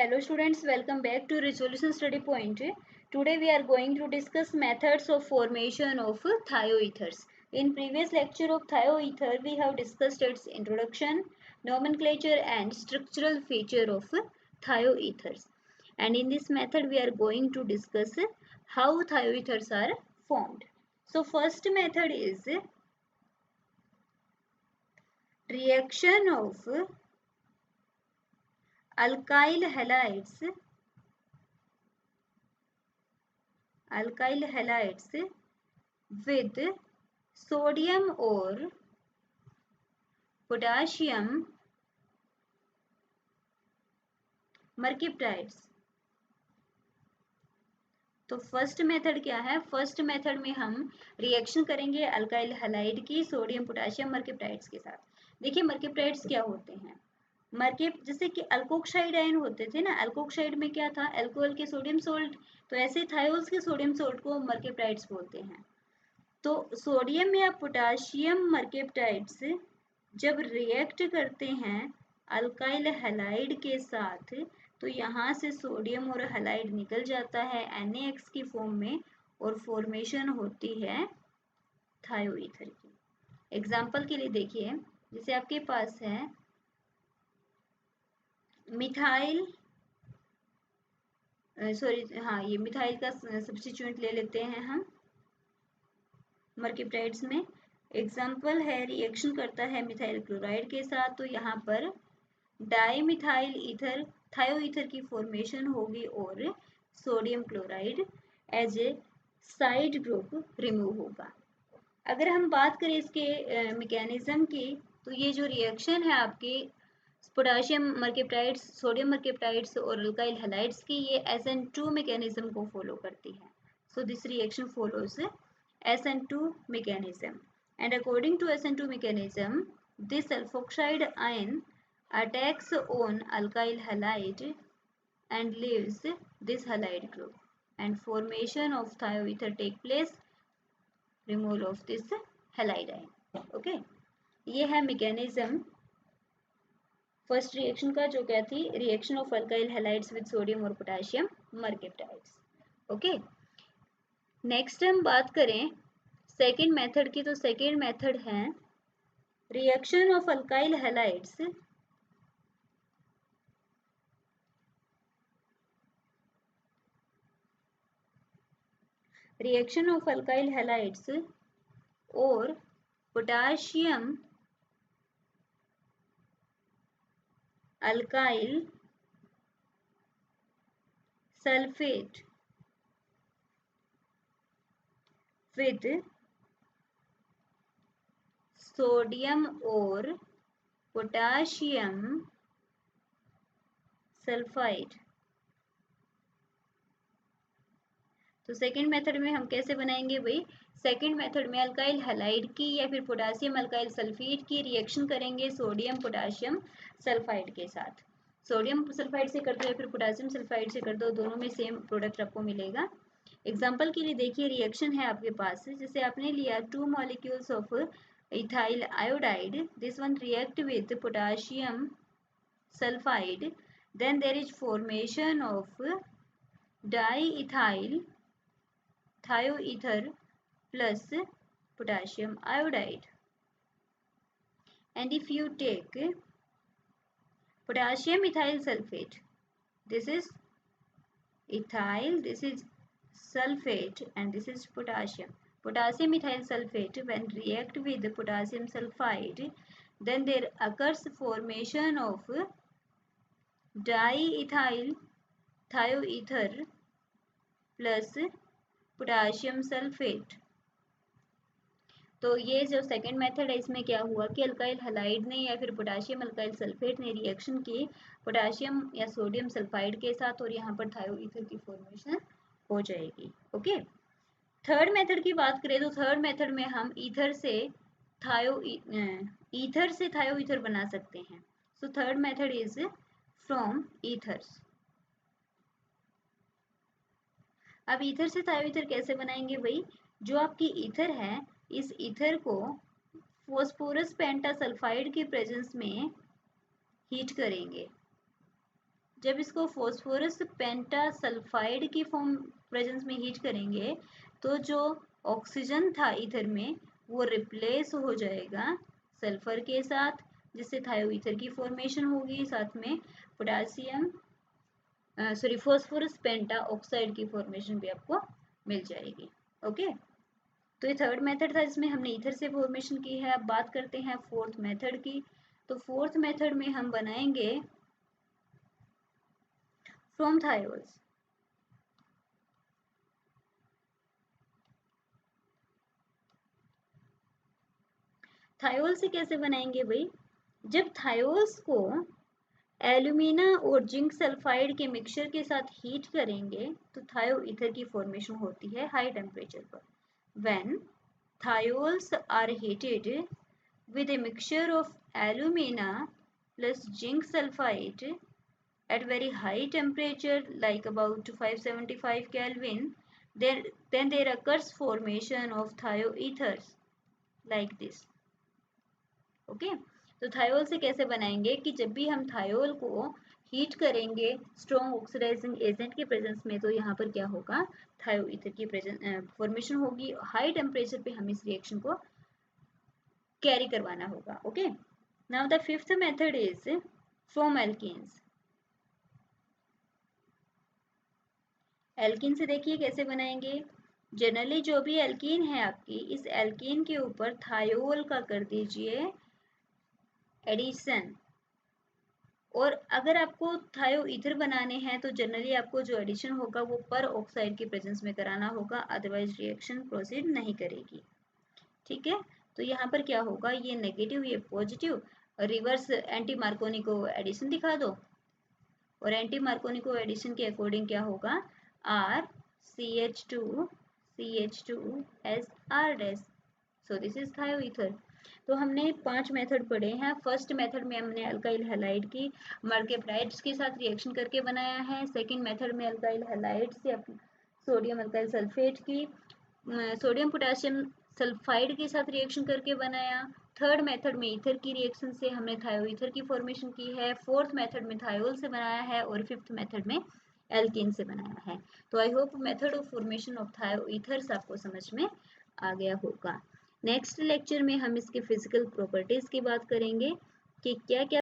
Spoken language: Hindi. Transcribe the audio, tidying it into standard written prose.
Hello students, welcome back to Resolution Study Point. Today we are going to discuss methods of formation of thioethers. In previous lecture of thioether, we have discussed its introduction, nomenclature and structural feature of thioethers. And in this method we are going to discuss how thioethers are formed. So first method is reaction of alkyl halides with sodium or potassium मर्क्यूप्टाइड्स। तो फर्स्ट मेथड क्या है? फर्स्ट मेथड में हम रिएक्शन करेंगे अल्काइल हैलाइड की सोडियम पोटेशियम मर्क्यूप्टाइड्स के साथ। देखिए मर्क्यूप्टाइड्स क्या होते हैं? जैसे कि अल्कोक्साइड आयन होते थे ना, अल्कोक्साइड में क्या था? अल्कोहल के सोडियम सोल्ट, तो ऐसे थायोल्स के सोडियम सोल्ट को मर्क्यूप्टाइड्स बोलते हैं। तो सोडियम या पोटेशियम मर्क्यूप्टाइड्स जब रिएक्ट करते हैं अल्काइल हैलाइड के साथ, तो यहाँ से सोडियम और हैलाइड निकल जाता है NaX की फॉर्म में और फॉर्मेशन होती है थायोईथर की। एग्जाम्पल के लिए देखिए, जैसे आपके पास है मिथाइल, ये मिथाइल का सब्स्टिट्यूएंट ले लेते हैं हम मर्क्यूप्टाइड्स में। एग्जाम्पल है रिएक्शन करता है मिथाइल क्लोराइड के साथ, तो यहाँ पर डाईमिथाइल ईथर थायोईथर की फॉर्मेशन होगी और sodium chloride as a side group remove होगा। अगर हम बात करें इसके मैकेनिज्म की, तो ये जो रिएक्शन है आपकी पोटेशियम मर्क्यूप्टाइड्स, सोडियम मर्क्यूप्टाइड्स और अल्काइल हैलाइड्स की, ये SN2 मैकेनिज्म को फॉलो करती है। So this reaction follows SN2 mechanism, and according to SN2 mechanism, this sulfoxide ion attacks on alkyl halide and leaves this halide group, and formation of thioether take place, removal of this halide ion. Okay, ये है मैकेनिज्म फर्स्ट रिएक्शन का, जो क्या थी? Reaction of alkyl halides with sodium और पोटेशियम मर्क्यूप्टाइड्स। ओके, नेक्स्ट हम बात करें सेकेंड मेथड की, तो सेकेंड मेथड है रिएक्शन ऑफ अल्काइल हैलाइड्स और potassium alkyl sulphate with sodium और पोटेशियम सल्फाइड। तो सेकेंड मेथड में हम कैसे बनाएंगे भाई? सेकेंड मेथड में अल्काइल हैलाइड की या फिर पोटेशियम अल्काइल सल्फेट की रिएक्शन करेंगे सोडियम पोटेशियम सल्फाइड के साथ। सोडियम सल्फाइड से कर दो या फिर पोटेशियम सल्फाइड से कर दो, दोनों में सेम प्रोडक्ट आपको मिलेगा। एग्जाम्पल के लिए देखिए, रिएक्शन है आपके पास, जैसे आपने लिया 2 molecules of ethyl iodide, this one react with potassium sulphide, then there is formation of diethyl thioether plus potassium iodide. And if you take potassium ethyl sulfate, this is ethyl, this is sulfate, and this is potassium. Potassium ethyl sulfate when react with potassium sulfide, then there occurs formation of diethyl thioether plus potassium sulphate. तो ये जो सेकेंड मेथड है, इसमें क्या हुआ कि अल्काइल हैलाइड ने या फिर पोटेशियम अल्काइल सल्फेट ने रिएक्शन की पोटेशियम या सोडियम सल्फाइड के साथ, और यहाँ पर थायोईथर की फॉर्मेशन हो जाएगी। ओके, थर्ड मेथड की बात करें तो थर्ड मेथड में हम ईथर से थायोईथर बना सकते हैं। So third method is from ethers. अब ईथर से थायोईथर कैसे बनाएंगे भाई? जो आपकी ईथर है, इस ईथर को फॉस्फोरस पेंटासल्फाइड के प्रेजेंस में हीट करेंगे। जब इसको फॉस्फोरस पेंटासल्फाइड की फॉर्म प्रेजेंस में हीट करेंगे तो जो ऑक्सीजन था ईथर में वो रिप्लेस हो जाएगा सल्फर के साथ, जिससे थायो ईथर की फॉर्मेशन होगी, साथ में पोटेशियम फॉस्फोरस पेंटा ऑक्साइड की फॉर्मेशन भी आपको मिल जाएगी। ओके, तो ये थर्ड मेथड था जिसमें हमने ईथर से फॉर्मेशन की है। अब बात करते हैं फोर्थ मेथड की। तो फोर्थ मेथड में हम बनाएंगे फ्रॉम थायोल्स। थायोल से कैसे बनाएंगे भाई? जब थायोल्स को एल्यूमिना और जिंक सल्फाइड के मिक्सचर के साथ हीट करेंगे तो थायो ईथर की फॉर्मेशन होती है हाई टेम्परेचर पर। When thiols are heated with a mixture of alumina plus zinc sulfide at very high temperature like about 575 Kelvin, then there occurs formation of thioethers like this. Okay? तो थायोल से कैसे बनाएंगे कि जब भी हम थायोल को हीट करेंगे स्ट्रॉन्ग ऑक्सीडाइजिंग एजेंट के प्रेजेंस में तो यहाँ पर क्या होगा, थायो ईथर की फॉर्मेशन होगी। हाई टेम्परेचर पे हम इस रिएक्शन को कैरी करवाना होगा। Okay, now the fifth method is from alkenes. Alkene से देखिए कैसे बनाएंगे। जनरली जो भी एल्कीन है आपकी, इस एल्कीन के ऊपर थायोल का कर दीजिए एडिशन। और अगर आपको थायो ईथर बनाने हैं तो जनरली आपको जो एडिशन होगा वो पर ऑक्साइड की प्रेजेंस में कराना होगा, अदरवाइज रिएक्शन प्रोसीड नहीं करेगी। ठीक है, तो यहाँ पर क्या होगा, ये नेगेटिव ये positive, reverse anti Markovnikov addition दिखा दो। और एंटी मार्कोनिको एडिशन के अकॉर्डिंग क्या होगा, R CH2 S R dash. So this is thioether. तो हमने 5 मेथड पढ़े हैं। फर्स्ट मेथड में हमने अल्काइल हैलाइड की मर्केप्टाइड्स के साथ रिएक्शन करके बनाया है। सेकंड मेथड में अल्काइल हैलाइड से सोडियम अल्काइल सल्फेट की सोडियम पोटेशियम सल्फाइड के साथ रिएक्शन करके बनाया। थर्ड मेथड में ईथर की रिएक्शन से हमने थायोईथर की फॉर्मेशन की है। फोर्थ मेथड में थायोल से बनाया है और फिफ्थ मेथड में एल्कीन से बनाया है। तो I hope method of formation of thioethers आपको समझ में आ गया होगा। नेक्स्ट लेक्चर में हम इसके फिजिकल प्रॉपर्टीज की बात करेंगे कि क्या क्या